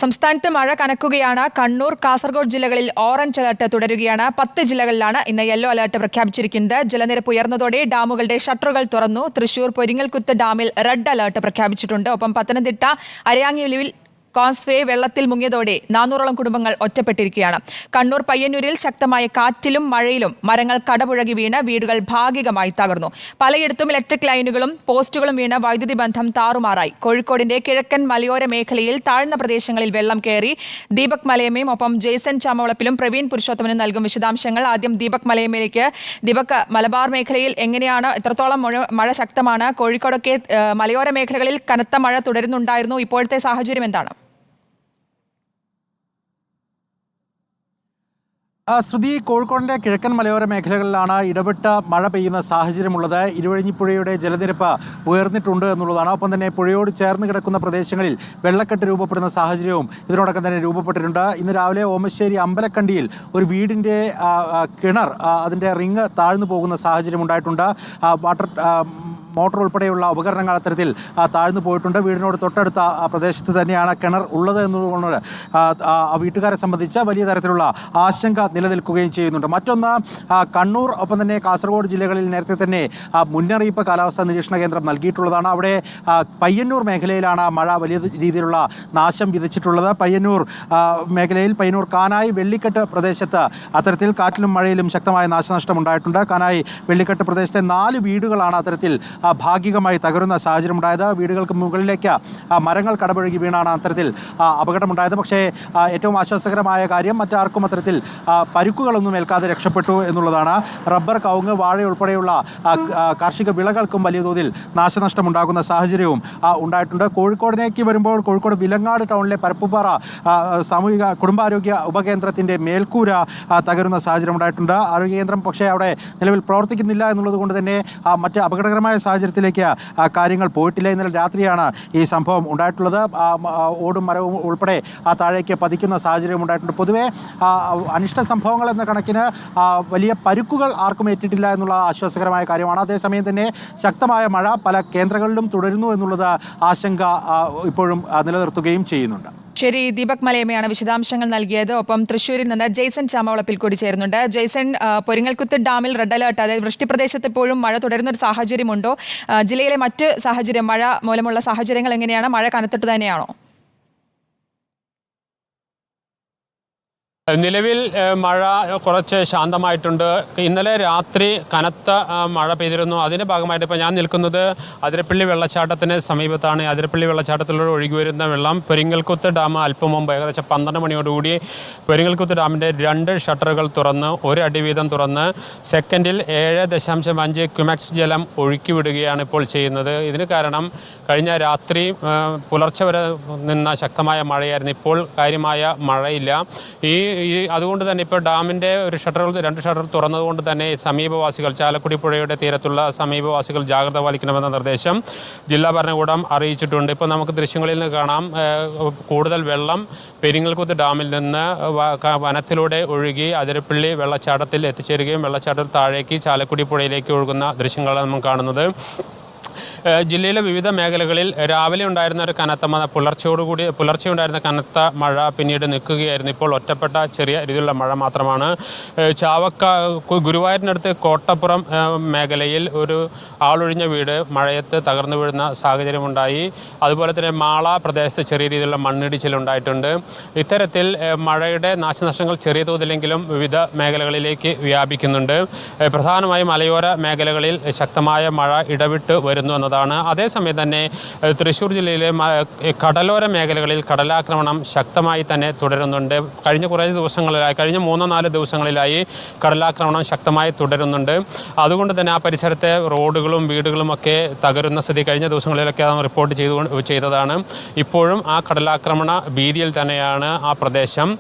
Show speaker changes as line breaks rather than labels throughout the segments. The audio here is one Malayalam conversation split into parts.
സംസ്ഥാനത്ത് മഴ കനക്കുകയാണ്. കണ്ണൂർ, കാസർഗോഡ് ജില്ലകളിൽ ഓറഞ്ച് അലർട്ട് തുടരുകയാണ്. 10 ജില്ലകളിലാണ് ഇന്ന് യെല്ലോ അലർട്ട് പ്രഖ്യാപിച്ചിരിക്കുന്നത്. ജലനിരപ്പ് ഉയർന്നതോടെ ഡാമുകളുടെ ഷട്ടറുകൾ തുറന്നു. തൃശൂർ പൊരിങ്ങൽകുത്ത് ഡാമിൽ റെഡ് അലർട്ട് പ്രഖ്യാപിച്ചിട്ടുണ്ട്. ഒപ്പം പത്തനംതിട്ട അരയാഞ്ഞിലിയിൽ കോസ്വേ വെള്ളത്തിൽ മുങ്ങിയതോടെ 400ഓളം കുടുംബങ്ങൾ ഒറ്റപ്പെട്ടിരിക്കുകയാണ്. കണ്ണൂർ പയ്യന്നൂരിൽ ശക്തമായ കാറ്റിലും മഴയിലും മരങ്ങൾ കടപുഴകി വീണ് വീടുകൾ ഭാഗികമായി തകർന്നു. പലയിടത്തും ഇലക്ട്രിക് ലൈനുകളും പോസ്റ്റുകളും വീണ് വൈദ്യുതി ബന്ധം താറുമാറായി. കോഴിക്കോടിന്റെ കിഴക്കൻ മലയോര മേഖലയിൽ താഴ്ന്ന പ്രദേശങ്ങളിൽ വെള്ളം കയറി. ദീപക് മലയമ്മയും ഒപ്പം ജെയ്സൺ ചാമവളപ്പിലും പ്രവീൺ പുരുഷോത്തമനും നൽകും വിശദാംശങ്ങൾ. ആദ്യം ദീപക് മലയമ്മയിലേക്ക്. ദീപക്, മലബാർ മേഖലയിൽ എങ്ങനെയാണ്, എത്രത്തോളം മഴ ശക്തമാണ്? കോഴിക്കോടൊക്കെ മലയോര മേഖലകളിൽ കനത്ത മഴ തുടരുന്നുണ്ടായിരുന്നു. ഇപ്പോഴത്തെ സാഹചര്യം എന്താണ്?
ശ്രുതി, കോഴിക്കോടിന്റെ കിഴക്കൻ മലയോര മേഖലകളിലാണ് ഇടവിട്ട മഴ പെയ്യുന്ന സാഹചര്യമുള്ളത്. ഇരുവഴിഞ്ഞിപ്പുഴയുടെ ജലനിരപ്പ് ഉയർന്നിട്ടുണ്ട് എന്നുള്ളതാണ്. ഒപ്പം തന്നെ പുഴയോട് ചേർന്ന് കിടക്കുന്ന പ്രദേശങ്ങളിൽ വെള്ളക്കെട്ട് രൂപപ്പെടുന്ന സാഹചര്യവും ഇതിനോടൊപ്പം തന്നെ രൂപപ്പെട്ടിട്ടുണ്ട്. ഇന്ന് രാവിലെ ഓമശ്ശേരി അമ്പലക്കണ്ടിയിൽ ഒരു വീടിന്റെ കിണർ, അതിന്റെ റിങ് താഴ്ന്നു പോകുന്ന സാഹചര്യം ഉണ്ടായിട്ടുണ്ട്. മോട്ടോർ ഉൾപ്പെടെയുള്ള ഉപകരണങ്ങൾ അത്തരത്തിൽ താഴ്ന്നു പോയിട്ടുണ്ട്. വീടിനോട് തൊട്ടടുത്ത പ്രദേശത്ത് തന്നെയാണ് കിണർ ഉള്ളത് എന്നുകൊണ്ട് വീട്ടുകാരെ സംബന്ധിച്ച് വലിയ തരത്തിലുള്ള ആശങ്ക നിലനിൽക്കുകയും ചെയ്യുന്നുണ്ട്. മറ്റൊന്ന്, കണ്ണൂർ ഒപ്പം തന്നെ കാസർഗോഡ് ജില്ലകളിൽ നേരത്തെ തന്നെ മുന്നറിയിപ്പ് കാലാവസ്ഥാ നിരീക്ഷണ കേന്ദ്രം നൽകിയിട്ടുള്ളതാണ്. അവിടെ പയ്യന്നൂർ മേഖലയിലാണ് മഴ വലിയ രീതിയിലുള്ള നാശം വിതച്ചിട്ടുള്ളത്. പയ്യന്നൂർ മേഖലയിൽ പയ്യന്നൂർ കാനായി വെള്ളിക്കെട്ട് പ്രദേശത്ത് അത്തരത്തിൽ കാറ്റിലും മഴയിലും ശക്തമായ നാശനഷ്ടം ഉണ്ടായിട്ടുണ്ട്. കാനായി വെള്ളിക്കെട്ട് പ്രദേശത്തെ 4 വീടുകളാണ് അത്തരത്തിൽ ഭാഗികമായി തകരുന്ന സാഹചര്യമുണ്ടായത്. വീടുകൾക്ക് മുകളിലേക്ക് മരങ്ങൾ കടപുഴകി വീണാണ് അത്തരത്തിൽ അപകടമുണ്ടായത്. പക്ഷേ ഏറ്റവും ആശ്വാസകരമായ കാര്യം മറ്റാർക്കും അത്തരത്തിൽ പരുക്കുകളൊന്നും ഏൽക്കാതെ രക്ഷപ്പെട്ടു എന്നുള്ളതാണ്. റബ്ബർ, കവുങ്ങ്, വാഴ ഉൾപ്പെടെയുള്ള കാർഷിക വിളകൾക്കും വലിയ തോതിൽ നാശനഷ്ടമുണ്ടാകുന്ന സാഹചര്യവും ഉണ്ടായിട്ടുണ്ട്. കോഴിക്കോടിലേക്ക് വരുമ്പോൾ കോഴിക്കോട് വിലങ്ങാട് ടൗണിലെ പരപ്പുപാറ സാമൂഹിക കുടുംബാരോഗ്യ ഉപകേന്ദ്രത്തിൻ്റെ മേൽക്കൂര തകരുന്ന സാഹചര്യം ഉണ്ടായിട്ടുണ്ട്. ആരോഗ്യ കേന്ദ്രം പക്ഷേ അവിടെ നിലവിൽ പ്രവർത്തിക്കുന്നില്ല എന്നുള്ളത് കൊണ്ട് തന്നെ മറ്റ് അപകടകരമായ സാഹചര്യത്തിലേക്ക് കാര്യങ്ങൾ പോയിട്ടില്ല. ഇന്നലെ രാത്രിയാണ് ഈ സംഭവം ഉണ്ടായിട്ടുള്ളത്. ഓടും മരവും ഉൾപ്പെടെ താഴേക്ക് പതിക്കുന്ന സാഹചര്യം ഉണ്ടായിട്ടുണ്ട്. പൊതുവെ അനിഷ്ട സംഭവങ്ങൾ എന്ന കണക്കിന് വലിയ പരുക്കുകൾ ആർക്കും ഏറ്റിട്ടില്ല എന്നുള്ള ആശ്വാസകരമായ കാര്യമാണ്. അതേസമയം തന്നെ ശക്തമായ മഴ പല കേന്ദ്രങ്ങളിലും തുടരുന്നു എന്നുള്ളത് ആശങ്ക ഇപ്പോഴും നിലനിർത്തുകയും ചെയ്യുന്നുണ്ട്.
ശരി, ദീപക് മലയമ്മയാണ് വിശദാംശങ്ങൾ നൽകിയത്. ഒപ്പം തൃശ്ശൂരിൽ നിന്ന് ജെയ്സൺ ചാമവളപ്പിൽ കൂടി ചേരുന്നുണ്ട്. ജെയ്സൺ, പൊരിങ്ങൽകുത്ത് ഡാമിൽ റെഡ് അലേർട്ട്, അതായത് വൃഷ്ടിപ്രദേശത്ത് ഇപ്പോഴും മഴ തുടരുന്ന ഒരു സാഹചര്യമുണ്ടോ? ജില്ലയിലെ മറ്റ് സാഹചര്യം, മഴ മൂലമുള്ള സാഹചര്യങ്ങൾ എങ്ങനെയാണ്? മഴ കനത്തിട്ട് തന്നെയാണോ?
നിലവിൽ മഴ കുറച്ച് ശാന്തമായിട്ടുണ്ട്. ഇന്നലെ രാത്രി കനത്ത മഴ പെയ്തിരുന്നു. അതിൻ്റെ ഭാഗമായിട്ട് ഇപ്പോൾ ഞാൻ നിൽക്കുന്നത് അതിരപ്പള്ളി വെള്ളച്ചാട്ടത്തിന് സമീപത്താണ്. അതിരപ്പള്ളി വെള്ളച്ചാട്ടത്തിലൂടെ ഒഴുകി വരുന്ന വെള്ളം പെരിങ്ങൽകുത്ത് ഡാം അല്പം മുമ്പ് ഏകദേശം 12 മണിയോടുകൂടി പെരിങ്ങൽകുത്ത് ഡാമിൻ്റെ 2 ഷട്ടറുകൾ തുറന്ന് 1 അടി വീതം തുറന്ന് സെക്കൻഡിൽ 7.5 ക്യുമെക്സ് ജലം ഒഴുക്കി വിടുകയാണ് ഇപ്പോൾ ചെയ്യുന്നത്. ഇതിന് കാരണം കഴിഞ്ഞ രാത്രി പുലർച്ചെ വരെ നിന്ന ശക്തമായ മഴയായിരുന്നു. ഇപ്പോൾ കാര്യമായ മഴയില്ല. അതുകൊണ്ട് തന്നെ ഇപ്പോൾ ഡാമിൻ്റെ 2 ഷട്ടർ തുറന്നതുകൊണ്ട് തന്നെ സമീപവാസികൾ, ചാലക്കുടി പുഴയുടെ തീരത്തുള്ള സമീപവാസികൾ ജാഗ്രത പാലിക്കണമെന്ന നിർദ്ദേശം ജില്ലാ ഭരണകൂടം അറിയിച്ചിട്ടുണ്ട്. ഇപ്പോൾ നമുക്ക് ദൃശ്യങ്ങളിൽ നിന്ന് കാണാം, കൂടുതൽ വെള്ളം പെരിങ്ങൽകുത്ത് ഡാമിൽ നിന്ന് വനത്തിലൂടെ ഒഴുകി അതിരപ്പള്ളി വെള്ളച്ചാട്ടത്തിൽ എത്തിച്ചേരുകയും വെള്ളച്ചാട്ടത്തിൽ താഴേക്ക് ചാലക്കുടി പുഴയിലേക്ക് ഒഴുകുന്ന ദൃശ്യങ്ങളാണ് നമ്മൾ കാണുന്നത്. ജില്ലയിലെ വിവിധ മേഖലകളിൽ രാവിലെ ഉണ്ടായിരുന്ന ഒരു പുലർച്ചെ ഉണ്ടായിരുന്ന കനത്ത മഴ പിന്നീട് നിൽക്കുകയായിരുന്നു. ഇപ്പോൾ ഒറ്റപ്പെട്ട ചെറിയ രീതിയിലുള്ള മഴ മാത്രമാണ്. ഗുരുവായൂരിനടുത്ത് കോട്ടപ്പുറം മേഖലയിൽ ഒരു ആളൊഴിഞ്ഞ വീട് മഴയത്ത് തകർന്നു വീഴുന്ന സാഹചര്യമുണ്ടായി. അതുപോലെ തന്നെ മാള പ്രദേശത്ത് ചെറിയ രീതിയിലുള്ള മണ്ണിടിച്ചിലുണ്ടായിട്ടുണ്ട്. ഇത്തരത്തിൽ മഴയുടെ നാശനഷ്ടങ്ങൾ ചെറിയ തോതിലെങ്കിലും വിവിധ മേഖലകളിലേക്ക് വ്യാപിക്കുന്നുണ്ട്. പ്രധാനമായും മലയോര മേഖലകളിൽ ശക്തമായ മഴ ഇടവിട്ട് വരുന്നു എന്നതാണ്. അതേസമയം തന്നെ തൃശ്ശൂർ ജില്ലയിലെ കടലോര മേഖലകളിൽ കടലാക്രമണം ശക്തമായി തന്നെ തുടരുന്നുണ്ട്. കഴിഞ്ഞ 3-4 ദിവസങ്ങളിലായി കടലാക്രമണം ശക്തമായി തുടരുന്നുണ്ട്. അതുകൊണ്ട് തന്നെ ആ പരിസരത്തെ റോഡുകളും വീടുകളുമൊക്കെ തകരുന്ന സ്ഥിതി കഴിഞ്ഞ ദിവസങ്ങളിലൊക്കെ റിപ്പോർട്ട് ചെയ്തതാണ്. ഇപ്പോഴും ആ കടലാക്രമണ ഭീതിയിൽ തന്നെയാണ് ആ പ്രദേശം.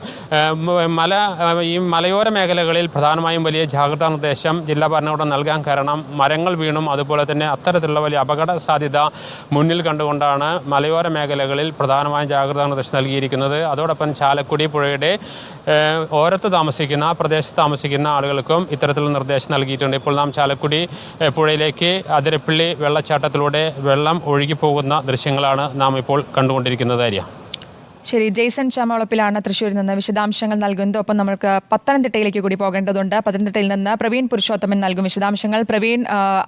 ഈ മലയോര മേഖലകളിൽ പ്രധാനമായും വലിയ ജാഗ്രതാ നിർദ്ദേശം ജില്ലാ ഭരണകൂടം നൽകാൻ കാരണം മരങ്ങൾ വീണും അതുപോലെ തന്നെ അത്തരത്തിലുള്ള വലിയ അപകട സാധ്യത മുന്നിൽ കണ്ടുകൊണ്ടാണ് മലയോര മേഖലകളിൽ പ്രധാനമായും ജാഗ്രതാ നിർദ്ദേശം നൽകിയിരിക്കുന്നത്. അതോടൊപ്പം ചാലക്കുടി പുഴയുടെ ഓരത്ത് താമസിക്കുന്ന പ്രദേശത്ത് താമസിക്കുന്ന ആളുകൾക്കും ഇത്തരത്തിലുള്ള നിർദ്ദേശം നൽകിയിട്ടുണ്ട്. ഇപ്പോൾ നാം ചാലക്കുടി പുഴയിലേക്ക് അതിരപ്പള്ളി വെള്ളച്ചാട്ടത്തിലൂടെ വെള്ളം ഒഴുകിപ്പോകുന്ന ദൃശ്യങ്ങളാണ് നാം ഇപ്പോൾ കണ്ടുകൊണ്ടിരിക്കുന്നത്.
ശരി, ജെയ്സൺ ചാമളപ്പിലാണ് തൃശ്ശൂരിൽ നിന്ന് വിശദാംശങ്ങൾ നൽകുന്നത്. ഒപ്പം നമുക്ക് പത്തനംതിട്ടയിലേക്ക് കൂടി പോകേണ്ടതുണ്ട്. പത്തനംതിട്ടയിൽ നിന്ന് പ്രവീൺ പുരുഷോത്തമൻ നൽകും വിശദാംശങ്ങൾ. പ്രവീൺ,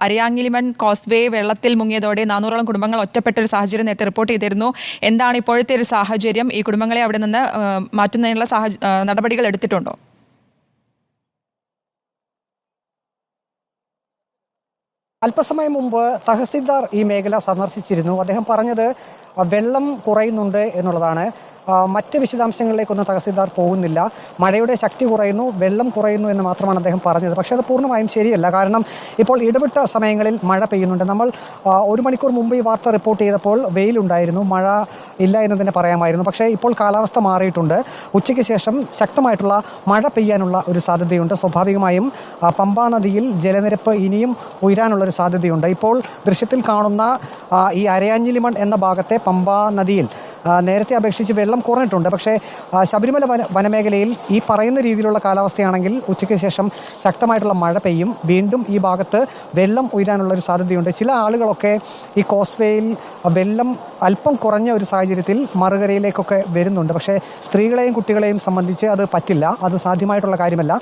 അരിയാങ്ങിലിമൺ കോസ്വേ വെള്ളത്തിൽ മുങ്ങിയതോടെ 400ഓളം കുടുംബങ്ങൾ ഒറ്റപ്പെട്ട ഒരു സാഹചര്യം നേരത്തെ റിപ്പോർട്ട് ചെയ്തിരുന്നു. എന്താണ് ഇപ്പോഴത്തെ ഒരു സാഹചര്യം? ഈ കുടുംബങ്ങളെ അവിടെ നിന്ന് മാറ്റുന്നതിനുള്ള നടപടികൾ എടുത്തിട്ടുണ്ടോ?
അല്പസമയം മുമ്പ് തഹസിൽദാർ ഈ മേഖല സന്ദർശിച്ചിരുന്നു. അദ്ദേഹം പറഞ്ഞത് വെള്ളം കുറയുന്നുണ്ട് എന്നുള്ളതാണ്. മറ്റ് വിശദാംശങ്ങളിലേക്കൊന്നും തഹസിൽദാർ പോകുന്നില്ല. മഴയുടെ ശക്തി കുറയുന്നു, വെള്ളം കുറയുന്നു എന്ന് മാത്രമാണ് അദ്ദേഹം പറഞ്ഞത്. പക്ഷേ അത് പൂർണ്ണമായും ശരിയല്ല. കാരണം ഇപ്പോൾ ഇടവിട്ട സമയങ്ങളിൽ മഴ പെയ്യുന്നുണ്ട്. നമ്മൾ 1 മണിക്കൂർ മുമ്പ് ഈ വാർത്ത റിപ്പോർട്ട് ചെയ്തപ്പോൾ വെയിലുണ്ടായിരുന്നു, മഴ ഇല്ല എന്ന് തന്നെ പറയാമായിരുന്നു. പക്ഷേ ഇപ്പോൾ കാലാവസ്ഥ മാറിയിട്ടുണ്ട്. ഉച്ചയ്ക്ക് ശേഷം ശക്തമായിട്ടുള്ള മഴ പെയ്യാനുള്ള ഒരു സാധ്യതയുണ്ട്. സ്വാഭാവികമായും പമ്പാ നദിയിൽ ജലനിരപ്പ് ഇനിയും ഉയരാനുള്ളൊരു സാധ്യതയുണ്ട്. ഇപ്പോൾ ദൃശ്യത്തിൽ കാണുന്ന ഈ അരയാഞ്ഞിലിമൺ എന്ന ഭാഗത്തെ പമ്പാ നദിയിൽ നേരത്തെ അപേക്ഷിച്ച് വെള്ളം കുറഞ്ഞിട്ടുണ്ട്. പക്ഷേ ശബരിമല വനമേഖലയിൽ ഈ പറയുന്ന രീതിയിലുള്ള കാലാവസ്ഥയാണെങ്കിൽ ഉച്ചയ്ക്ക് ശേഷം ശക്തമായിട്ടുള്ള മഴ പെയ്യും. വീണ്ടും ഈ ഭാഗത്ത് വെള്ളം ഉയരാനുള്ളൊരു സാധ്യതയുണ്ട്. ചില ആളുകളൊക്കെ ഈ കോസ്വേയിൽ വെള്ളം അല്പം കുറഞ്ഞ ഒരു സാഹചര്യത്തിൽ മറുകരയിലേക്കൊക്കെ വരുന്നുണ്ട്. പക്ഷേ സ്ത്രീകളെയും കുട്ടികളെയും സംബന്ധിച്ച് അത് പറ്റില്ല, അത് സാധ്യമായിട്ടുള്ള കാര്യമല്ല.